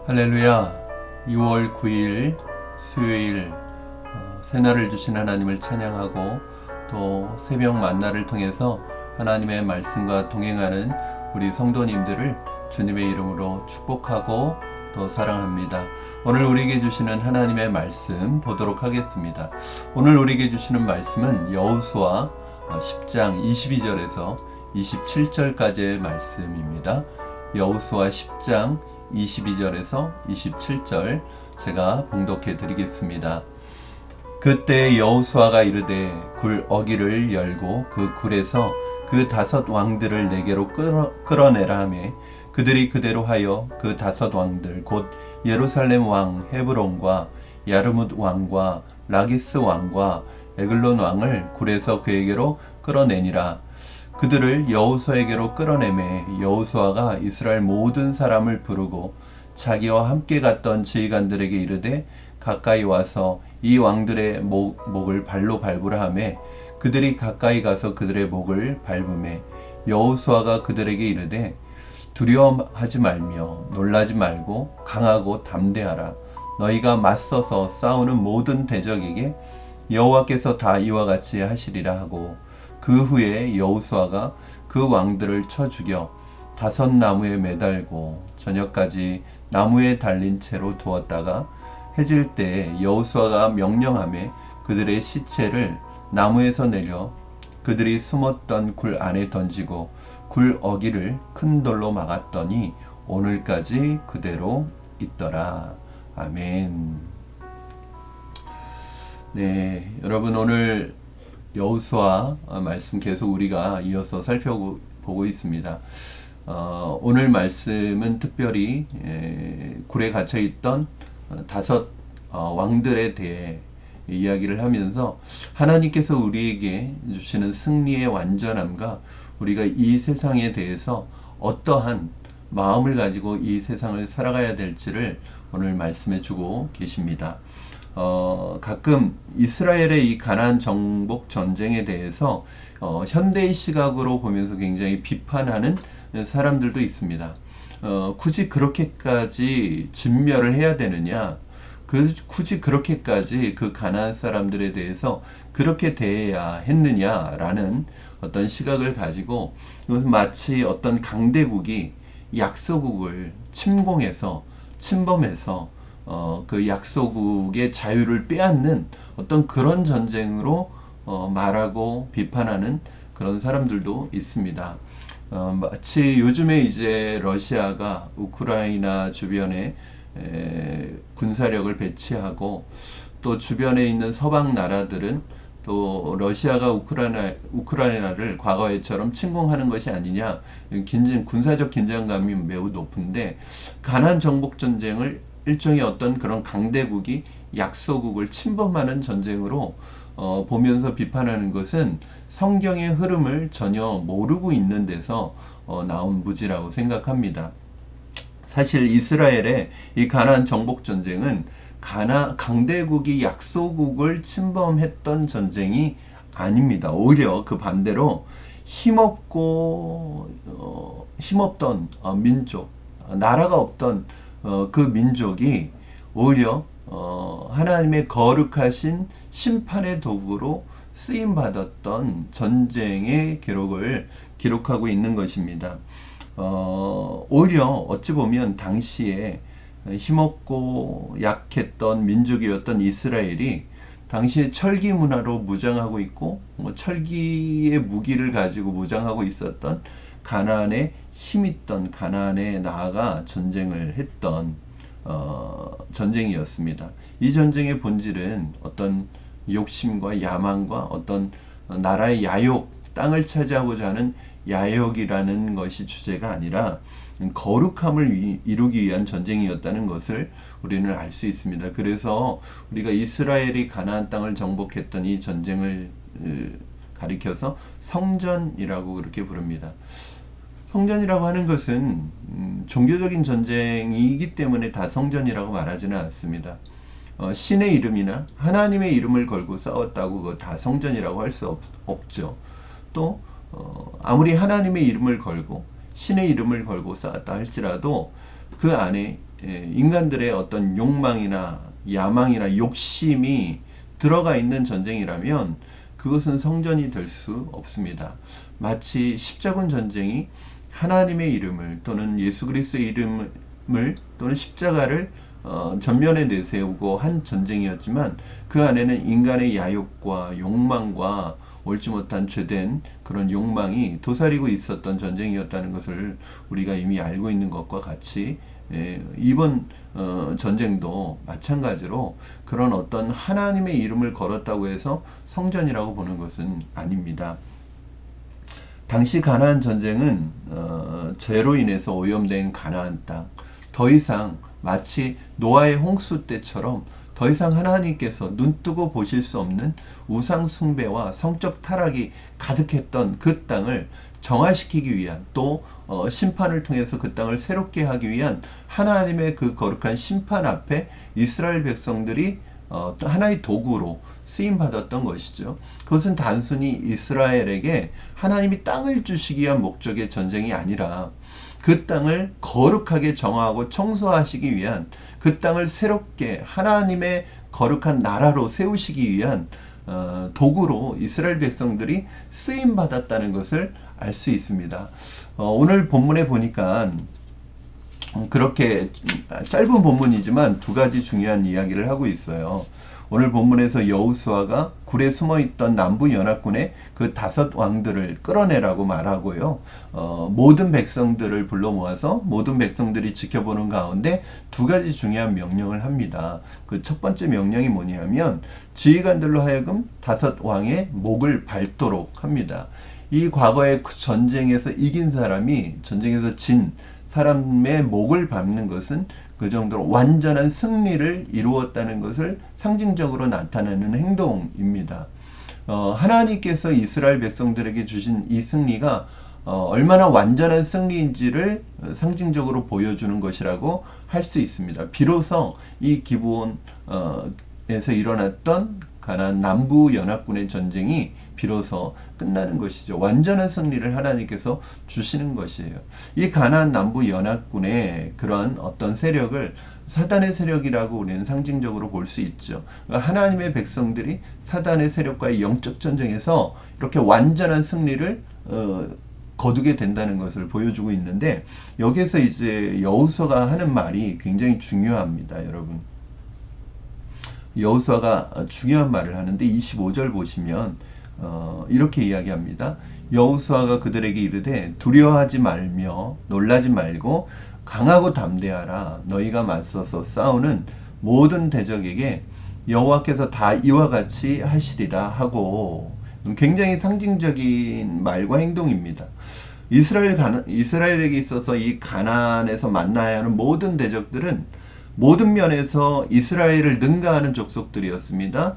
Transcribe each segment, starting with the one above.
할렐루야. 6월 9일 수요일 새날을 주신 하나님을 찬양하고 또 새벽 만나를 통해서 하나님의 말씀과 동행하는 우리 성도님들을 주님의 이름으로 축복하고 또 사랑합니다. 오늘 우리에게 주시는 하나님의 말씀 보도록 하겠습니다. 오늘 우리에게 주시는 말씀은 여호수아 10장 22절에서 27절까지의 말씀입니다. 여호수아 10장 22절에서 27절 제가 봉독해 드리겠습니다. 그때 여호수아가 이르되 굴 어기를 열고 그 굴에서 그 5 왕들을 내게로 끌어내라 하매 그들이 그대로 하여 그 5 왕들 곧 예루살렘 왕 헤브론과 야르뭇 왕과 라기스 왕과 에글론 왕을 굴에서 그에게로 끌어내니라. 그들을 여호수아에게로 끌어내매 여호수아가 이스라엘 모든 사람을 부르고 자기와 함께 갔던 지휘관들에게 이르되 가까이 와서 이 왕들의 목을 발로 밟으라 하매 그들이 가까이 가서 그들의 목을 밟으매 여호수아가 그들에게 이르되 두려워하지 말며 놀라지 말고 강하고 담대하라. 너희가 맞서서 싸우는 모든 대적에게 여호와께서 다 이와 같이 하시리라 하고 그 후에 여호수아가 그 왕들을 쳐 죽여 5 나무에 매달고 저녁까지 나무에 달린 채로 두었다가 해질 때 여호수아가 명령하매 그들의 시체를 나무에서 내려 그들이 숨었던 굴 안에 던지고 굴 어기를 큰 돌로 막았더니 오늘까지 그대로 있더라. 아멘. 네, 여러분 오늘 여호수아 말씀 계속 우리가 이어서 살펴보고 있습니다. 오늘 말씀은 특별히 굴에 갇혀있던 5 왕들에 대해 이야기를 하면서 하나님께서 우리에게 주시는 승리의 완전함과 우리가 이 세상에 대해서 어떠한 마음을 가지고 이 세상을 살아가야 될지를 오늘 말씀해 주고 계십니다. 가끔 이스라엘의 이 가나안 정복 전쟁에 대해서 현대의 시각으로 보면서 굉장히 비판하는 사람들도 있습니다. 굳이 그렇게까지 진멸을 해야 되느냐? 굳이 그렇게까지 그 가나안 사람들에 대해서 그렇게 대해야 했느냐라는 어떤 시각을 가지고 이것은 마치 어떤 강대국이 약소국을 침범해서 그 약소국의 자유를 빼앗는 어떤 그런 전쟁으로 말하고 비판하는 그런 사람들도 있습니다. 마치 요즘에 이제 러시아가 우크라이나 주변에 군사력을 배치하고 또 주변에 있는 서방 나라들은 또 러시아가 우크라이나를 과거에처럼 침공하는 것이 아니냐, 군사적 긴장감이 매우 높은데 가나안 정복 전쟁을 일종의 어떤 그런 강대국이 약소국을 침범하는 전쟁으로 보면서 비판하는 것은 성경의 흐름을 전혀 모르고 있는 데서 나온 무지라고 생각합니다. 사실 이스라엘의 이 가나안 정복 전쟁은 강대국이 약소국을 침범했던 전쟁이 아닙니다. 오히려 그 반대로 힘없던 민족, 나라가 없던 그 민족이 오히려 하나님의 거룩하신 심판의 도구로 쓰임받았던 전쟁의 기록을 기록하고 있는 것입니다. 오히려 어찌 보면 당시에 힘없고 약했던 민족이었던 이스라엘이 당시에 철기 문화로 무장하고 있고 철기의 무기를 가지고 무장하고 있었던 가나안에 힘있던 가나안에 나아가 전쟁을 했던 전쟁이었습니다. 이 전쟁의 본질은 어떤 욕심과 야망과 어떤 나라의 야욕, 땅을 차지하고자 하는 야욕이라는 것이 주제가 아니라 거룩함을 이루기 위한 전쟁이었다는 것을 우리는 알 수 있습니다. 그래서 우리가 이스라엘이 가나안 땅을 정복했던 이 전쟁을 가리켜서 성전이라고 그렇게 부릅니다. 성전이라고 하는 것은 종교적인 전쟁이기 때문에 다 성전이라고 말하지는 않습니다. 신의 이름이나 하나님의 이름을 걸고 싸웠다고 그거 다 성전이라고 할 수 없죠. 또 아무리 하나님의 이름을 걸고 신의 이름을 걸고 싸웠다 할지라도 그 안에 인간들의 어떤 욕망이나 야망이나 욕심이 들어가 있는 전쟁이라면 그것은 성전이 될 수 없습니다. 마치 십자군 전쟁이 하나님의 이름을 또는 예수 그리스도의 이름을 또는 십자가를 전면에 내세우고 한 전쟁이었지만 그 안에는 인간의 야욕과 욕망과 옳지 못한 죄된 그런 욕망이 도사리고 있었던 전쟁이었다는 것을 우리가 이미 알고 있는 것과 같이 이번 전쟁도 마찬가지로 그런 어떤 하나님의 이름을 걸었다고 해서 성전이라고 보는 것은 아닙니다. 당시 가나안 전쟁은 죄로 인해서 오염된 가나안 땅, 더 이상 마치 노아의 홍수 때처럼 더 이상 하나님께서 눈뜨고 보실 수 없는 우상 숭배와 성적 타락이 가득했던 그 땅을 정화시키기 위한 또 심판을 통해서 그 땅을 새롭게 하기 위한 하나님의 그 거룩한 심판 앞에 이스라엘 백성들이 하나의 도구로 쓰임받았던 것이죠. 그것은 단순히 이스라엘에게 하나님이 땅을 주시기 위한 목적의 전쟁이 아니라 그 땅을 거룩하게 정화하고 청소하시기 위한 그 땅을 새롭게 하나님의 거룩한 나라로 세우시기 위한 도구로 이스라엘 백성들이 쓰임받았다는 것을 알 수 있습니다. 오늘 본문에 보니까 그렇게 짧은 본문이지만 두 가지 중요한 이야기를 하고 있어요. 오늘 본문에서 여호수아가 굴에 숨어있던 남부 연합군의 그 5 왕들을 끌어내라고 말하고요. 모든 백성들을 불러 모아서 모든 백성들이 지켜보는 가운데 두 가지 중요한 명령을 합니다. 그 첫 번째 명령이 뭐냐면 지휘관들로 하여금 5 왕의 목을 밟도록 합니다. 이 과거의 전쟁에서 이긴 사람이 전쟁에서 진 사람의 목을 밟는 것은 그 정도로 완전한 승리를 이루었다는 것을 상징적으로 나타내는 행동입니다. 하나님께서 이스라엘 백성들에게 주신 이 승리가 얼마나 완전한 승리인지를 상징적으로 보여주는 것이라고 할 수 있습니다. 비로소 이 기브온에서 일어났던 가나안 남부 연합군의 전쟁이 비로소 끝나는 것이죠. 완전한 승리를 하나님께서 주시는 것이에요. 이 가나안 남부 연합군의 그런 어떤 세력을 사단의 세력이라고 우리는 상징적으로 볼 수 있죠. 하나님의 백성들이 사단의 세력과의 영적 전쟁에서 이렇게 완전한 승리를 거두게 된다는 것을 보여주고 있는데 여기서 이제 여호수아가 하는 말이 굉장히 중요합니다, 여러분. 여호수아가 중요한 말을 하는데 25절 보시면 이렇게 이야기합니다. 여호수아가 그들에게 이르되 두려워하지 말며 놀라지 말고 강하고 담대하라. 너희가 맞서서 싸우는 모든 대적에게 여호와께서 다 이와 같이 하시리라 하고, 굉장히 상징적인 말과 행동입니다. 이스라엘에게 있어서 이 가나안에서 만나야 하는 모든 대적들은 모든 면에서 이스라엘을 능가하는 족속들이었습니다.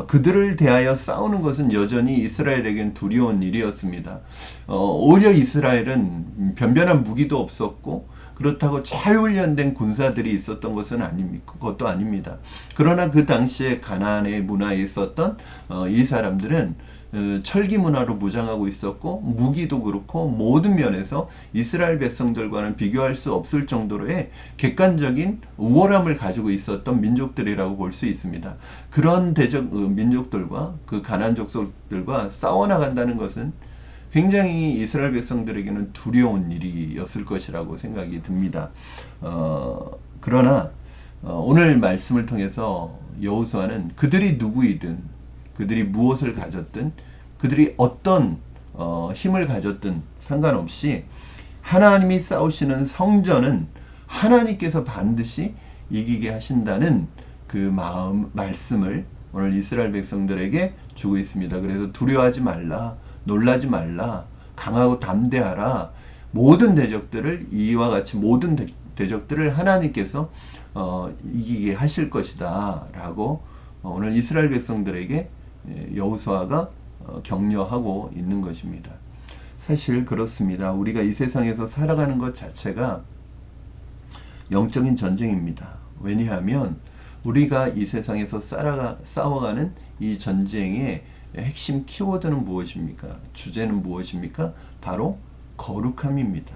그들을 대하여 싸우는 것은 여전히 이스라엘에겐 두려운 일이었습니다. 오히려 이스라엘은 변변한 무기도 없었고 그렇다고 잘 훈련된 군사들이 있었던 것은 그것도 아닙니다. 그러나 그 당시에 가나안의 문화에 있었던 이 사람들은 철기 문화로 무장하고 있었고 무기도 그렇고 모든 면에서 이스라엘 백성들과는 비교할 수 없을 정도로의 객관적인 우월함을 가지고 있었던 민족들이라고 볼 수 있습니다. 그런 대적 민족들과 그 가나안 족속들과 싸워나간다는 것은 굉장히 이스라엘 백성들에게는 두려운 일이었을 것이라고 생각이 듭니다. 그러나 오늘 말씀을 통해서 여호수아는 그들이 누구이든 그들이 무엇을 가졌든 그들이 어떤 힘을 가졌든 상관없이 하나님이 싸우시는 성전은 하나님께서 반드시 이기게 하신다는 그 말씀을 오늘 이스라엘 백성들에게 주고 있습니다. 그래서 두려워하지 말라, 놀라지 말라, 강하고 담대하라. 모든 대적들을 이와 같이 모든 대적들을 하나님께서 이기게 하실 것이다 라고 오늘 이스라엘 백성들에게 여호수아가 격려하고 있는 것입니다. 사실 그렇습니다. 우리가 이 세상에서 살아가는 것 자체가 영적인 전쟁입니다. 왜냐하면 우리가 이 세상에서 싸워가는 이 전쟁의 핵심 키워드는 무엇입니까? 주제는 무엇입니까? 바로 거룩함입니다.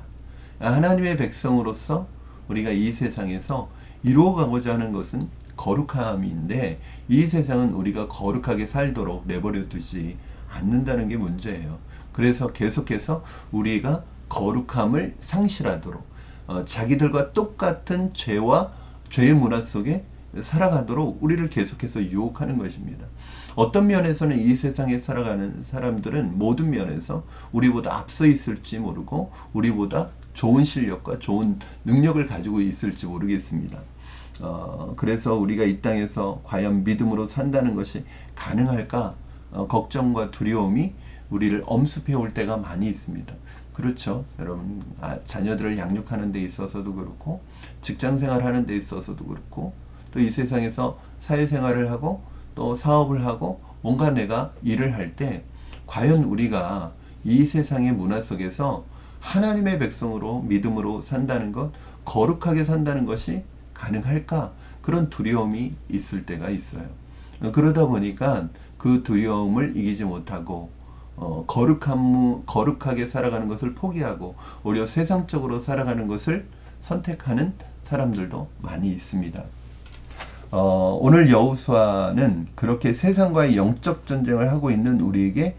하나님의 백성으로서 우리가 이 세상에서 이루어가고자 하는 것은 거룩함인데 이 세상은 우리가 거룩하게 살도록 내버려 두지 않는다는 게 문제예요. 그래서 계속해서 우리가 거룩함을 상실하도록 자기들과 똑같은 죄의 문화 속에 살아가도록 우리를 계속해서 유혹하는 것입니다. 어떤 면에서는 이 세상에 살아가는 사람들은 모든 면에서 우리보다 앞서 있을지 모르고 우리보다 좋은 실력과 좋은 능력을 가지고 있을지 모르겠습니다. 그래서 우리가 이 땅에서 과연 믿음으로 산다는 것이 가능할까? 걱정과 두려움이 우리를 엄습해 올 때가 많이 있습니다. 그렇죠. 여러분, 자녀들을 양육하는 데 있어서도 그렇고 직장생활 하는 데 있어서도 그렇고 또 이 세상에서 사회생활을 하고 또 사업을 하고 뭔가 내가 일을 할 때 과연 우리가 이 세상의 문화 속에서 하나님의 백성으로 믿음으로 산다는 것, 거룩하게 산다는 것이 가능할까? 그런 두려움이 있을 때가 있어요. 그러다 보니까 그 두려움을 이기지 못하고 거룩하게 살아가는 것을 포기하고 오히려 세상적으로 살아가는 것을 선택하는 사람들도 많이 있습니다. 오늘 여호수아는 그렇게 세상과의 영적 전쟁을 하고 있는 우리에게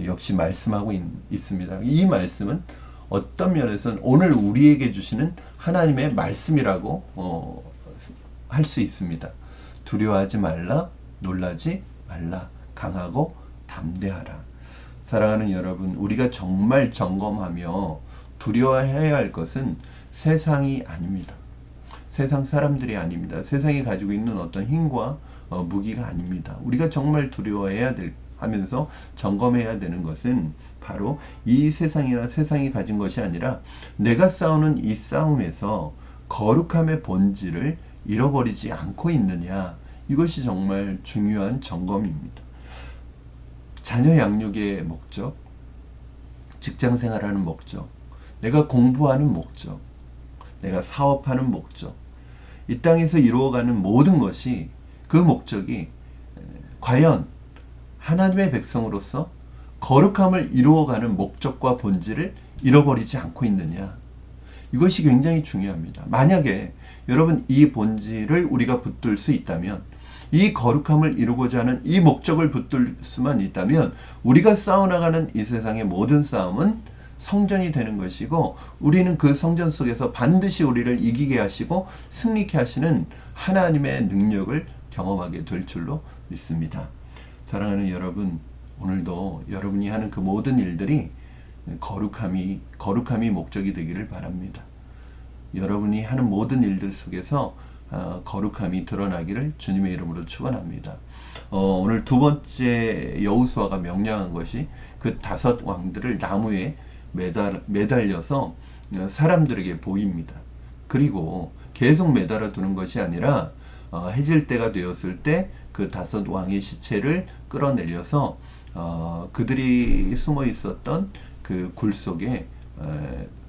역시 말씀하고 있습니다. 이 말씀은 어떤 면에서는 오늘 우리에게 주시는 하나님의 말씀이라고 할 수 있습니다. 두려워하지 말라, 놀라지 말라, 강하고 담대하라. 사랑하는 여러분, 우리가 정말 점검하며 두려워해야 할 것은 세상이 아닙니다. 세상 사람들이 아닙니다. 세상이 가지고 있는 어떤 힘과 무기가 아닙니다. 우리가 정말 두려워해야 하면서 점검해야 되는 것은 바로 이 세상이나 세상이 가진 것이 아니라 내가 싸우는 이 싸움에서 거룩함의 본질을 잃어버리지 않고 있느냐, 이것이 정말 중요한 점검입니다. 자녀 양육의 목적, 직장 생활하는 목적, 내가 공부하는 목적, 내가 사업하는 목적, 이 땅에서 이루어가는 모든 것이 그 목적이 과연 하나님의 백성으로서 거룩함을 이루어가는 목적과 본질을 잃어버리지 않고 있느냐, 이것이 굉장히 중요합니다. 만약에 여러분 이 본질을 우리가 붙들 수 있다면, 이 거룩함을 이루고자 하는 이 목적을 붙들 수만 있다면 우리가 싸워나가는 이 세상의 모든 싸움은 성전이 되는 것이고 우리는 그 성전 속에서 반드시 우리를 이기게 하시고 승리케 하시는 하나님의 능력을 경험하게 될 줄로 믿습니다. 사랑하는 여러분, 오늘도 여러분이 하는 그 모든 일들이 거룩함이 목적이 되기를 바랍니다. 여러분이 하는 모든 일들 속에서 거룩함이 드러나기를 주님의 이름으로 축원합니다. 오늘 두 번째 여호수아가 명령한 것이 그 5 왕들을 나무에 매달려서 사람들에게 보입니다. 그리고 계속 매달아 두는 것이 아니라 해질 때가 되었을 때 그 5 왕의 시체를 끌어내려서 그들이 숨어 있었던 그 굴 속에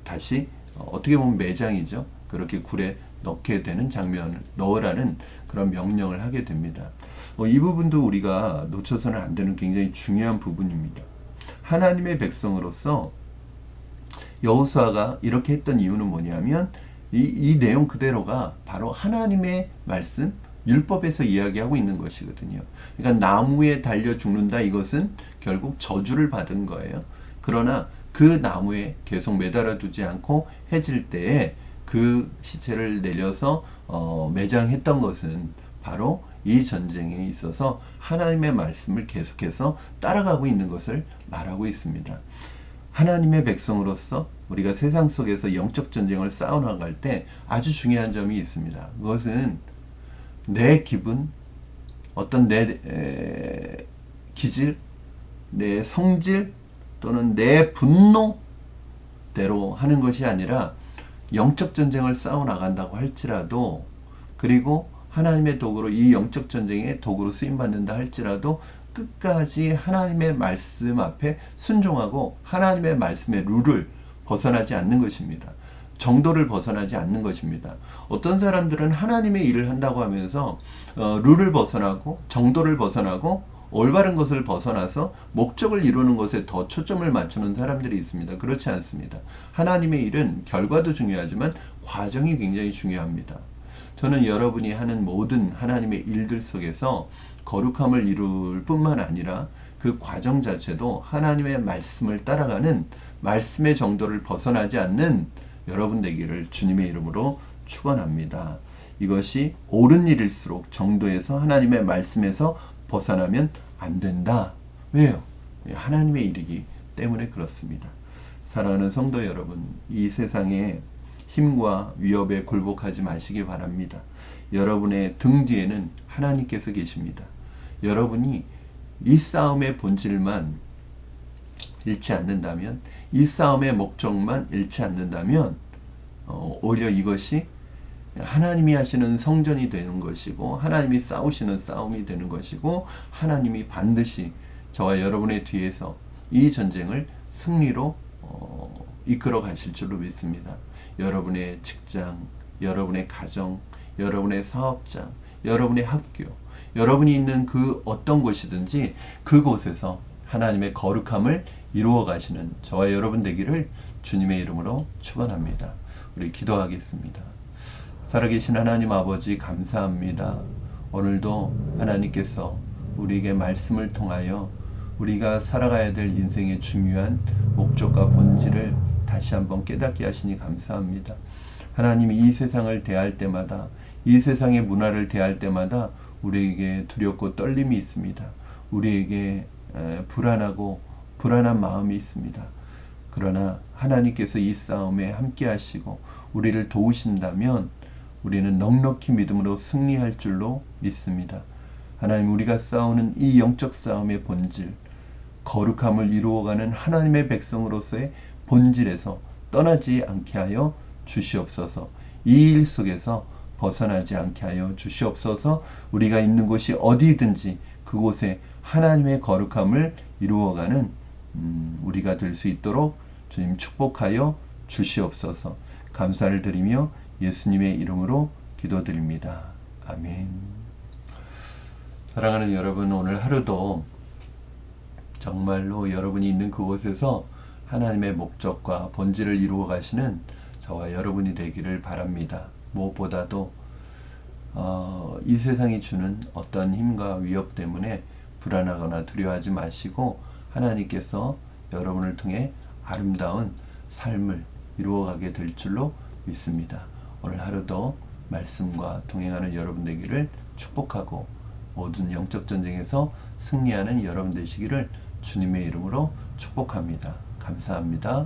다시 어떻게 보면 매장이죠. 그렇게 굴에 넣게 되는 장면을 넣으라는 그런 명령을 하게 됩니다. 이 부분도 우리가 놓쳐서는 안 되는 굉장히 중요한 부분입니다. 하나님의 백성으로서 여호수아가 이렇게 했던 이유는 뭐냐면 이 내용 그대로가 바로 하나님의 말씀, 율법에서 이야기하고 있는 것이거든요. 그러니까 나무에 달려 죽는다, 이것은 결국 저주를 받은 거예요. 그러나 그 나무에 계속 매달아 두지 않고 해질 때에 그 시체를 내려서 매장했던 것은 바로 이 전쟁에 있어서 하나님의 말씀을 계속해서 따라가고 있는 것을 말하고 있습니다. 하나님의 백성으로서 우리가 세상 속에서 영적 전쟁을 싸워나갈 때 아주 중요한 점이 있습니다. 그것은 내 기분, 어떤 내 기질, 내 성질 또는 내 분노대로 하는 것이 아니라 영적 전쟁을 싸워나간다고 할지라도, 그리고 하나님의 도구로 이 영적 전쟁의 도구로 쓰임받는다 할지라도 끝까지 하나님의 말씀 앞에 순종하고 하나님의 말씀의 룰을 벗어나지 않는 것입니다. 정도를 벗어나지 않는 것입니다. 어떤 사람들은 하나님의 일을 한다고 하면서 룰을 벗어나고 정도를 벗어나고 올바른 것을 벗어나서 목적을 이루는 것에 더 초점을 맞추는 사람들이 있습니다. 그렇지 않습니다. 하나님의 일은 결과도 중요하지만 과정이 굉장히 중요합니다. 저는 여러분이 하는 모든 하나님의 일들 속에서 거룩함을 이룰 뿐만 아니라 그 과정 자체도 하나님의 말씀을 따라가는 말씀의 정도를 벗어나지 않는 여러분 되기를 주님의 이름으로 축원합니다. 이것이 옳은 일일수록 정도에서 하나님의 말씀에서 벗어나면 안 된다. 왜요? 하나님의 일이기 때문에 그렇습니다. 사랑하는 성도 여러분, 이 세상에 힘과 위협에 굴복하지 마시기 바랍니다. 여러분의 등 뒤에는 하나님께서 계십니다. 여러분이 이 싸움의 본질만 잃지 않는다면, 이 싸움의 목적만 잃지 않는다면 오히려 이것이 하나님이 하시는 성전이 되는 것이고 하나님이 싸우시는 싸움이 되는 것이고 하나님이 반드시 저와 여러분의 뒤에서 이 전쟁을 승리로 이끌어 가실 줄로 믿습니다. 여러분의 직장, 여러분의 가정, 여러분의 사업장, 여러분의 학교, 여러분이 있는 그 어떤 곳이든지 그곳에서 하나님의 거룩함을 이루어 가시는 저와 여러분 되기를 주님의 이름으로 축원합니다. 우리 기도하겠습니다. 살아계신 하나님 아버지 감사합니다. 오늘도 하나님께서 우리에게 말씀을 통하여 우리가 살아가야 될 인생의 중요한 목적과 본질을 다시 한번 깨닫게 하시니 감사합니다. 하나님이 이 세상을 대할 때마다, 이 세상의 문화를 대할 때마다 우리에게 두렵고 떨림이 있습니다. 우리에게 불안한 마음이 있습니다. 그러나 하나님께서 이 싸움에 함께 하시고 우리를 도우신다면 우리는 넉넉히 믿음으로 승리할 줄로 믿습니다. 하나님, 우리가 싸우는 이 영적 싸움의 본질, 거룩함을 이루어가는 하나님의 백성으로서의 본질에서 떠나지 않게 하여 주시옵소서. 이 일 속에서 벗어나지 않게 하여 주시옵소서. 우리가 있는 곳이 어디든지 그곳에 하나님의 거룩함을 이루어가는 우리가 될 수 있도록 주님 축복하여 주시옵소서. 감사를 드리며 예수님의 이름으로 기도드립니다. 아멘. 사랑하는 여러분, 오늘 하루도 정말로 여러분이 있는 그곳에서 하나님의 목적과 본질을 이루어 가시는 저와 여러분이 되기를 바랍니다. 무엇보다도 이 세상이 주는 어떤 힘과 위협 때문에 불안하거나 두려워하지 마시고 하나님께서 여러분을 통해 아름다운 삶을 이루어가게 될 줄로 믿습니다. 오늘 하루도 말씀과 동행하는 여러분 되기를 축복하고 모든 영적 전쟁에서 승리하는 여러분 되시기를 주님의 이름으로 축복합니다. 감사합니다.